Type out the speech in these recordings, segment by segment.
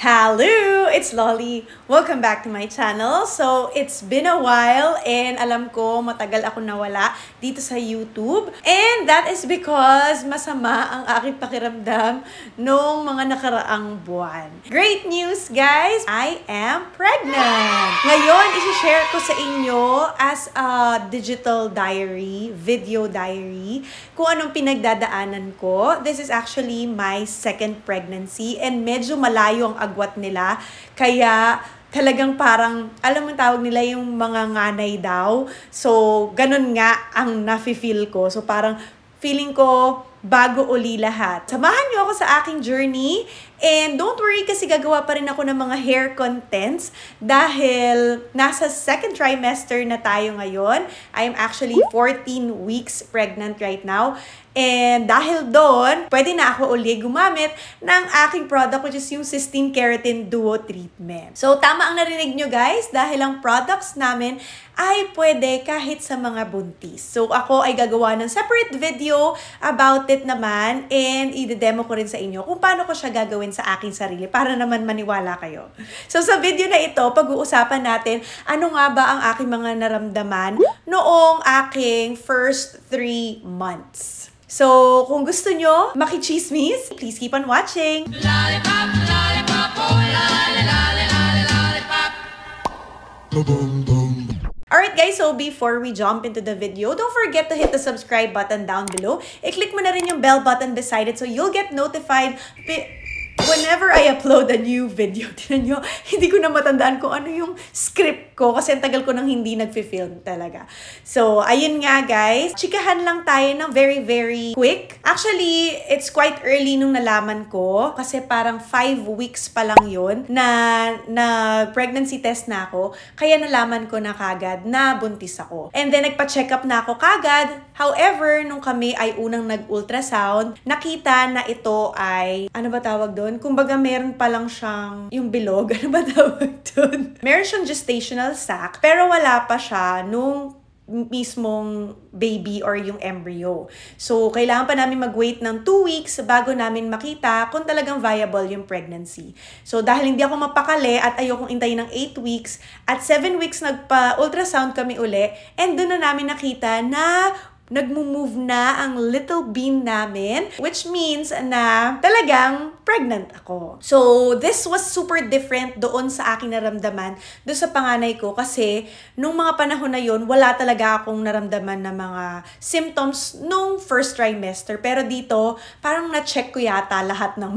Hello! It's Lolly. Welcome back to my channel. So, it's been a while and alam ko matagal ako nawala dito sa YouTube. And that is because masama ang aking pakiramdam noong mga nakaraang buwan. Great news, guys! I am pregnant! Ngayon, isi-share ko sa inyo as a digital diary, video diary, kung anong pinagdadaanan ko. This is actually my second pregnancy and medyo malayo ang agwat nila. Kaya talagang parang, alam mo tawag nila yung mga nganay daw. So, ganun nga ang nafe-feel ko. So, parang feeling ko bago uli lahat. Samahan niyo ako sa aking journey. And don't worry kasi gagawa pa rin ako ng mga hair contents dahil nasa second trimester na tayo ngayon. I am actually 14 weeks pregnant right now. And dahil doon, pwede na ako uli gumamit ng aking product which is yung Cysteine Keratin Duo Treatment. So tama ang narinig nyo guys dahil ang products namin ay pwede kahit sa mga buntis. So ako ay gagawa ng separate video about it naman and i-demo ko rin sa inyo kung paano ko siya gagawin sa aking sarili para naman maniwala kayo. So sa video na ito, pag-uusapan natin ano nga ba ang aking mga naramdaman noong aking first 3 months. So, kung gusto nyo makichismis, please keep on watching. Lollipop, lollipop, oh, lolly, lolly, lolly, lollipop. Alright guys, so before we jump into the video, don't forget to hit the subscribe button down below. I-click mo na rin yung bell button beside it so you'll get notified whenever I upload a new video. Tignan nyo, hindi ko na matandaan kung ano yung script ko kasi ang tagal ko nang hindi nagfi-film talaga. So, ayun nga guys. Chikahan lang tayo ng very quick. Actually, it's quite early nung nalaman ko kasi parang 5 weeks pa lang yun na pregnancy test na ako. Kaya nalaman ko na kagad na buntis ako. And then, nagpa-check up na ako kagad. However, nung kami ay unang nag-ultrasound, nakita na ito ay, ano ba tawag doon? Kumbaga, meron pa lang siyang, yung bilog, ano ba tawag doon? Meron siyang gestational sac, pero wala pa siya nung mismong baby or yung embryo. So, kailangan pa namin mag-wait ng 2 weeks bago namin makita kung talagang viable yung pregnancy. So, dahil hindi ako mapakali at ayokong intayin ng 8 weeks, at 7 weeks nagpa-ultrasound kami uli, and doon na namin nakita na nagmo-move na ang little bean namin, which means na talagang pregnant ako. So, this was super different doon sa aking naramdaman, doon sa panganay ko, kasi nung mga panahon na yun, wala talaga akong naramdaman na mga symptoms nung first trimester. Pero dito, parang na-check ko yata lahat ng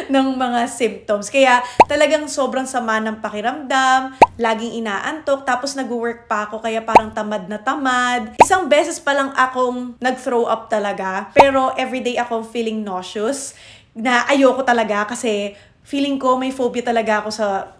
ng mga symptoms. Kaya talagang sobrang sama ng pakiramdam, laging inaantok, tapos nag-work pa ako, kaya parang tamad na tamad. Isang beses pa lang akong nag-throw up talaga, pero everyday akong feeling nauseous, na ayoko talaga kasi feeling ko may phobia talaga ako sa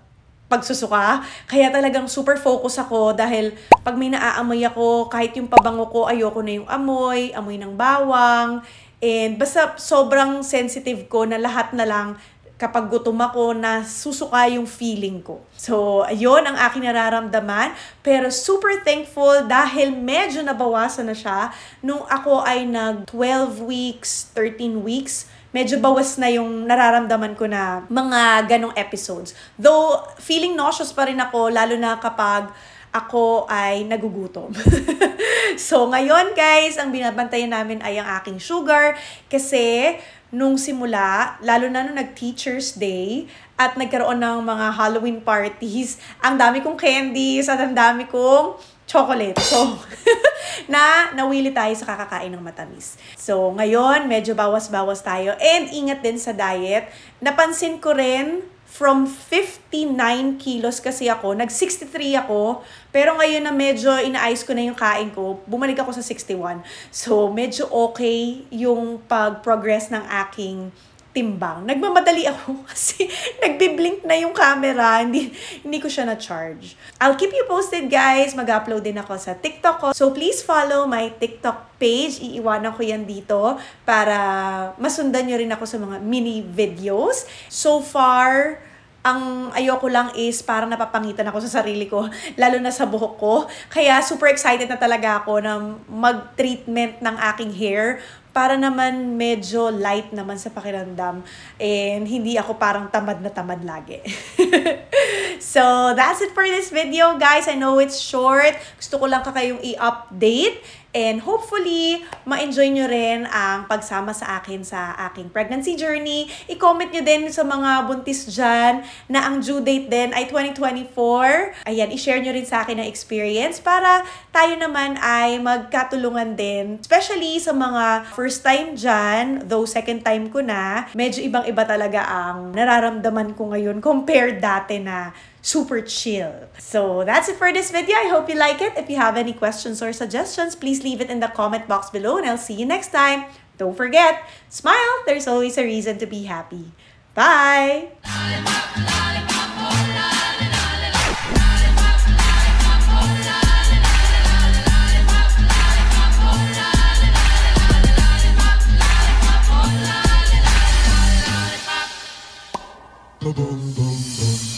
pagsusuka. Kaya talagang super focus ako dahil pag may naaamoy ako, kahit yung pabango ko, ayoko na yung amoy ng bawang, and basta sobrang sensitive ko na lahat na lang kapag gutom ako, na susuka yung feeling ko. So, ayun ang aking nararamdaman. Pero super thankful dahil medyo nabawasan na siya. Nung ako ay nag 12 weeks, 13 weeks, medyo bawas na yung nararamdaman ko na mga ganong episodes. Though, feeling nauseous pa rin ako, lalo na kapag ako ay nagugutom. So, ngayon guys, ang binabantayan namin ay ang aking sugar kasi nung simula, lalo na nung nag-Teacher's Day at nagkaroon ng mga Halloween parties, ang dami kong candies at ang dami kong chocolate. So, nawili tayo sa kakakain ng matamis. So, ngayon, medyo bawas-bawas tayo. And ingat din sa diet. Napansin ko rin, from 59 kilos kasi ako, nag-63 ako, pero ngayon na medyo inaayos ko na yung kain ko, bumalik ako sa 61. So, medyo okay yung pag-progress ng aking timbang. Nagmamadali ako kasi nagbiblink na yung camera, hindi ko siya na-charge. I'll keep you posted guys, mag-upload din ako sa TikTok ko. So, please follow my TikTok page. Iiwanan ko yan dito para masundan nyo rin ako sa mga mini videos. So far, ang ayoko lang is parang napapangitan ako sa sarili ko, lalo na sa buhok ko. Kaya super excited na talaga ako na mag-treatment ng aking hair para naman medyo light naman sa pakiramdam and hindi ako parang tamad na tamad lagi. So, that's it for this video, guys. I know it's short. Gusto ko lang kayong i-update. And hopefully, ma-enjoy nyo rin ang pagsama sa akin sa aking pregnancy journey. I-comment nyo din sa mga buntis dyan na ang due date din ay 2024. Ayan, i-share nyo rin sa akin ang experience para tayo naman ay magkatulungan din. Especially sa mga first time dyan, though second time ko na, medyo ibang-iba talaga ang nararamdaman ko ngayon compared dati na super chill. So that's it for this video. I hope you like it. If you have any questions or suggestions, please leave it in the comment box below and I'll see you next time. Don't forget, smile. There's always a reason to be happy. Bye! Boom, boom, boom.